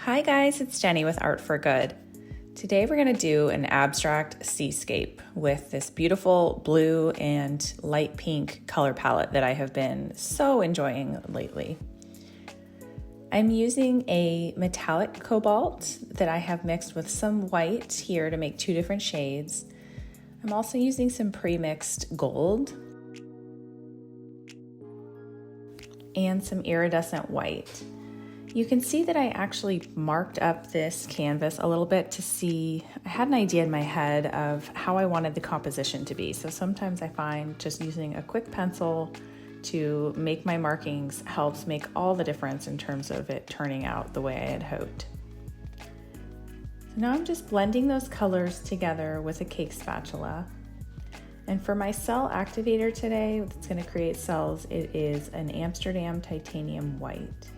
Hi guys, it's Jenny with Art for Good. Today we're going to do an abstract seascape with this beautiful blue and light pink color palette that I have been so enjoying lately. I'm using a metallic cobalt that I have mixed with some white here to make two different shades. I'm also using some pre-mixed gold and some iridescent white. You can see that I actually marked up this canvas a little bit to see, I had an idea in my head of how I wanted the composition to be. So sometimes I find just using a quick pencil to make my markings helps make all the difference in terms of it turning out the way I had hoped. So now I'm just blending those colors together with a cake spatula. And for my cell activator today, that's going to create cells, it is an Amsterdam titanium white.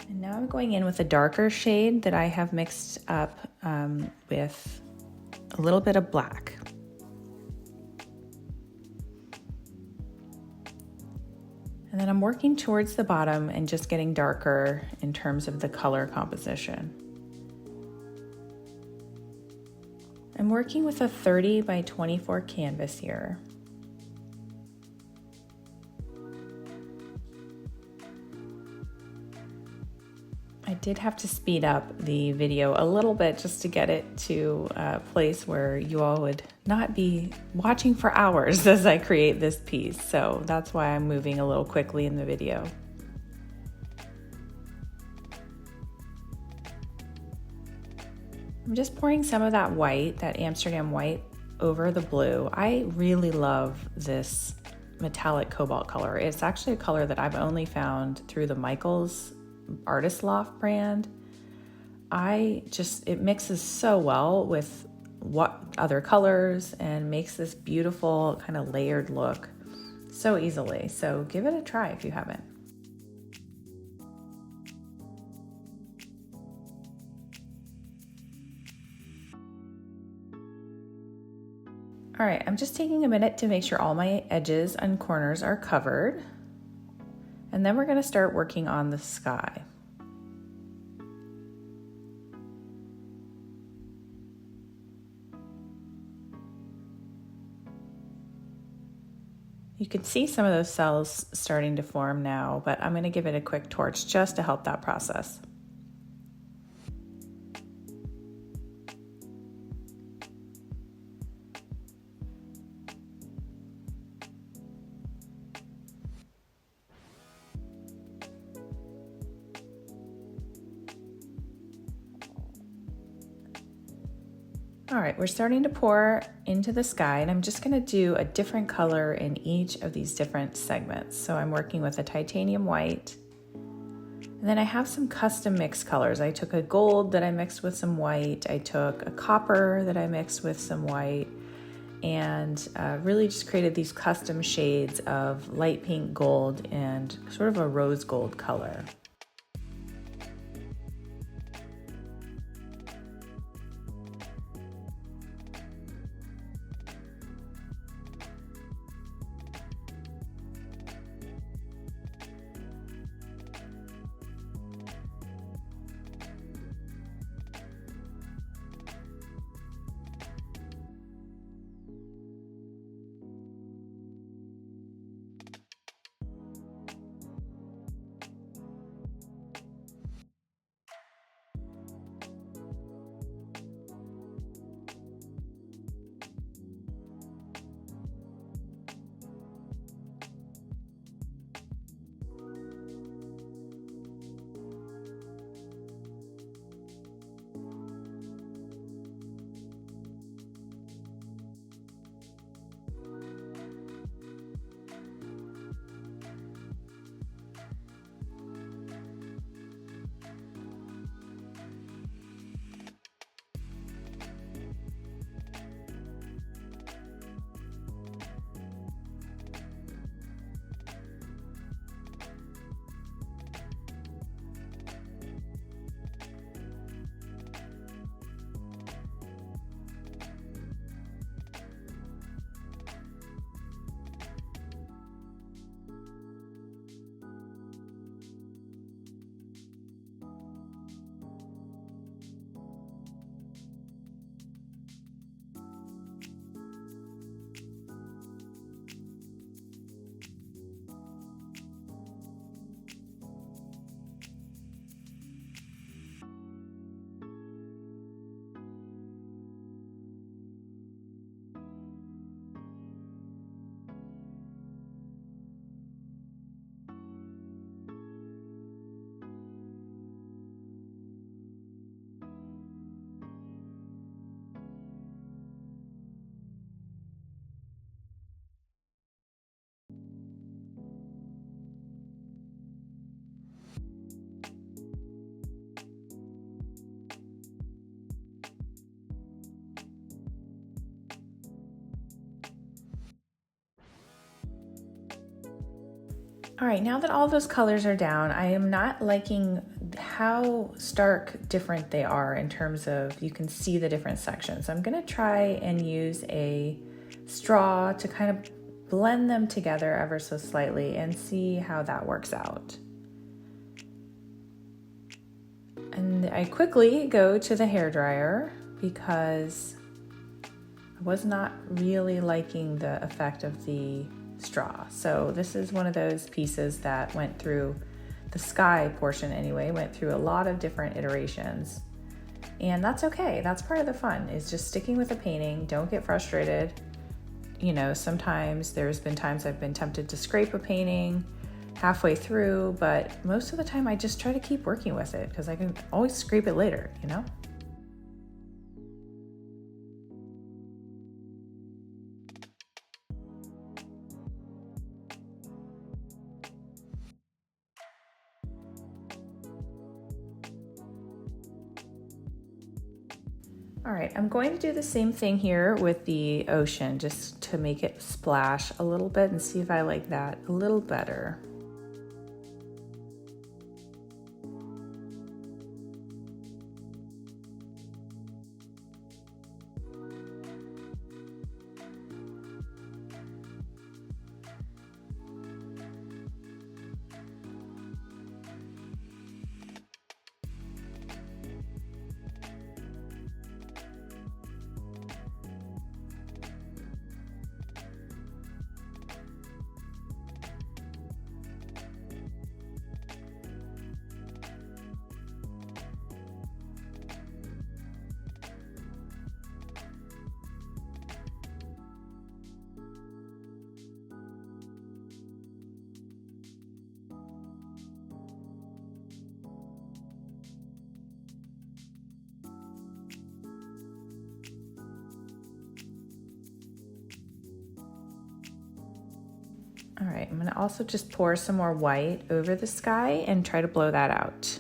And now I'm going in with a darker shade that I have mixed up with a little bit of black. And then I'm working towards the bottom and just getting darker in terms of the color composition. I'm working with a 30 by 24 canvas here. I did have to speed up the video a little bit just to get it to a place where you all would not be watching for hours as I create this piece. So that's why I'm moving a little quickly in the video. I'm just pouring some of that white, that Amsterdam white, over the blue. I really love this metallic cobalt color. It's actually a color that I've only found through the Michaels Artist Loft brand. It mixes so well with what other colors and makes this beautiful kind of layered look so easily. So give it a try if you haven't. All right, I'm just taking a minute to make sure all my edges and corners are covered. And then we're going to start working on the sky. You can see some of those cells starting to form now, but I'm going to give it a quick torch just to help that process. All right, we're starting to pour into the sky, and I'm just going to do a different color in each of these different segments. So I'm working with a titanium white, and then I have some custom mixed colors. I took a gold that I mixed with some white, I took a copper that I mixed with some white, and really just created these custom shades of light pink gold and sort of a rose gold color. All right, now that all those colors are down, I am not liking how stark different they are in terms of you can see the different sections. I'm gonna try and use a straw to kind of blend them together ever so slightly and see how that works out. And I quickly go to the hairdryer because I was not really liking the effect of the straw. So this is one of those pieces that went through the sky portion anyway, went through a lot of different iterations. And that's okay. That's part of the fun, is just sticking with a painting. Don't get frustrated. You know, sometimes there's been times I've been tempted to scrape a painting halfway through, but most of the time I just try to keep working with it because I can always scrape it later, you know? All right, I'm going to do the same thing here with the ocean just to make it splash a little bit and see if I like that a little better. All right, I'm gonna also just pour some more white over the sky and try to blow that out.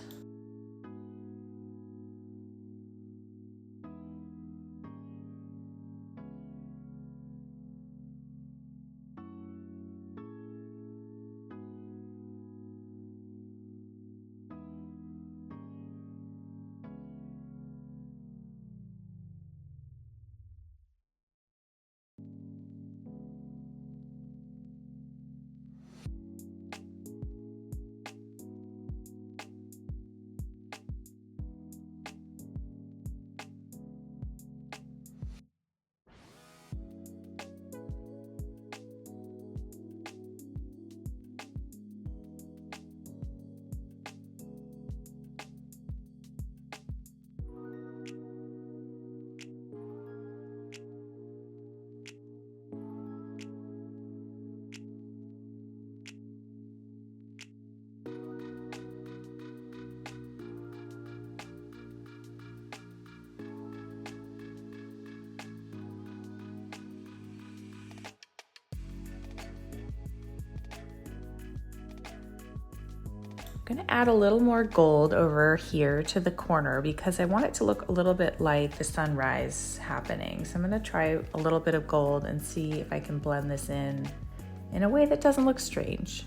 I'm gonna add a little more gold over here to the corner because I want it to look a little bit like the sunrise happening. So I'm gonna try a little bit of gold and see if I can blend this in a way that doesn't look strange.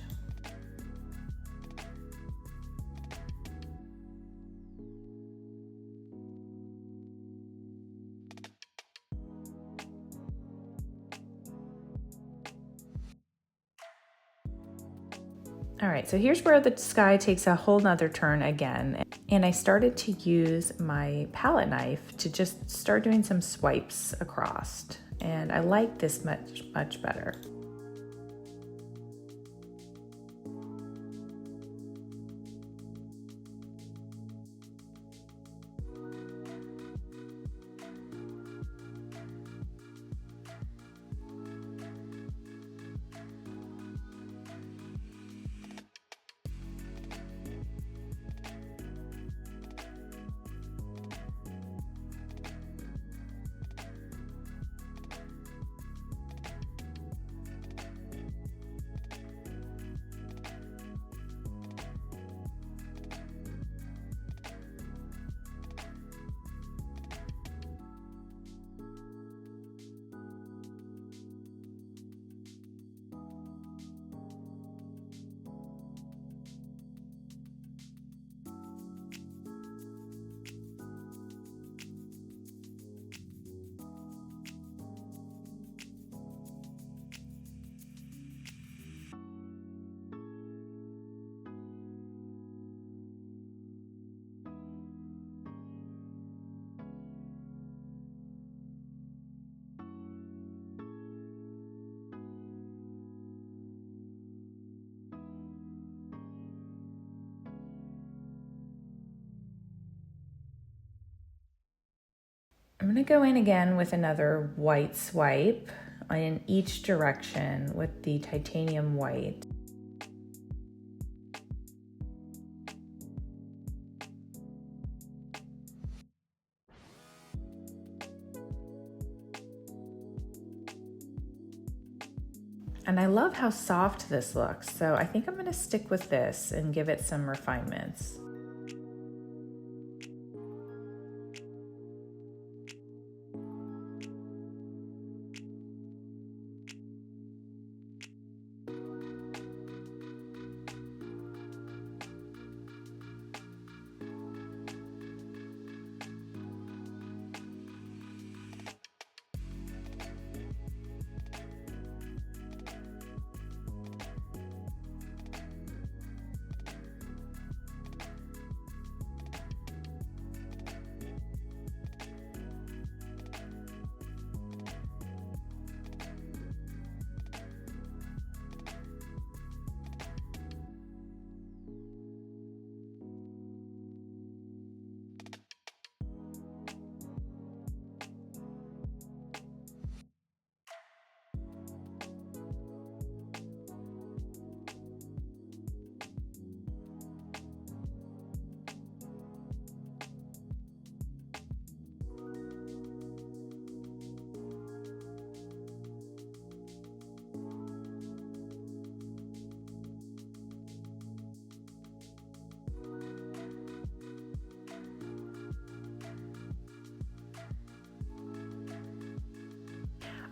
All right, so here's where the sky takes a whole nother turn again. And I started to use my palette knife to just start doing some swipes across. And I like this much better. I'm gonna go in again with another white swipe in each direction with the titanium white. And I love how soft this looks, so I think I'm going to stick with this and give it some refinements.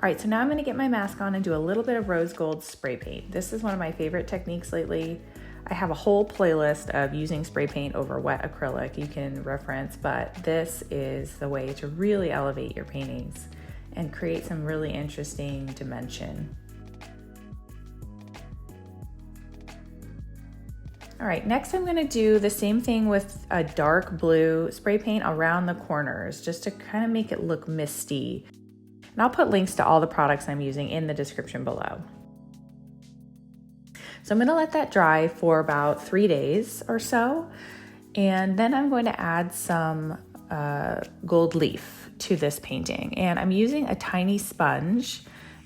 All right, so now I'm gonna get my mask on and do a little bit of rose gold spray paint. This is one of my favorite techniques lately. I have a whole playlist of using spray paint over wet acrylic you can reference, but this is the way to really elevate your paintings and create some really interesting dimension. All right, next I'm gonna do the same thing with a dark blue spray paint around the corners, just to kind of make it look misty. And I'll put links to all the products I'm using in the description below. So I'm gonna let that dry for about 3 days or so. And then I'm going to add some gold leaf to this painting. And I'm using a tiny sponge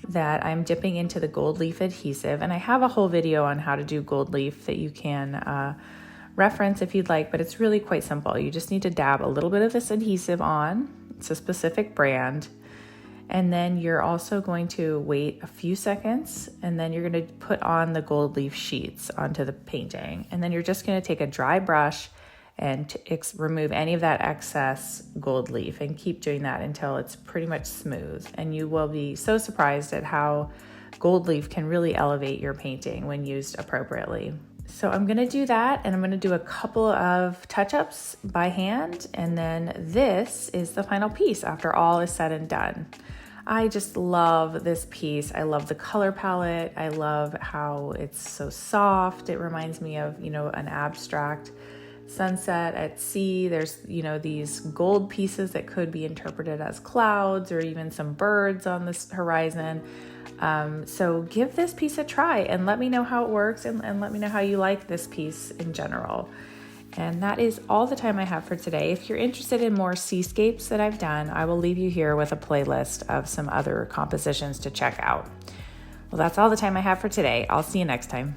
that I'm dipping into the gold leaf adhesive. And I have a whole video on how to do gold leaf that you can reference if you'd like, but it's really quite simple. You just need to dab a little bit of this adhesive on. It's a specific brand. And then you're also going to wait a few seconds, and then you're going to put on the gold leaf sheets onto the painting. And then you're just going to take a dry brush and remove any of that excess gold leaf, and keep doing that until it's pretty much smooth. And you will be so surprised at how gold leaf can really elevate your painting when used appropriately. So I'm gonna do that, and I'm gonna do a couple of touch-ups by hand, and then this is the final piece after all is said and done. I just love this piece. I love the color palette. I love how it's so soft. It reminds me of, an abstract sunset at sea. There's, these gold pieces that could be interpreted as clouds or even some birds on this horizon. So give this piece a try and let me know how it works, and let me know how you like this piece in general. And that is all the time I have for today. If you're interested in more seascapes that I've done, I will leave you here with a playlist of some other compositions to check out. Well, that's all the time I have for today. I'll see you next time.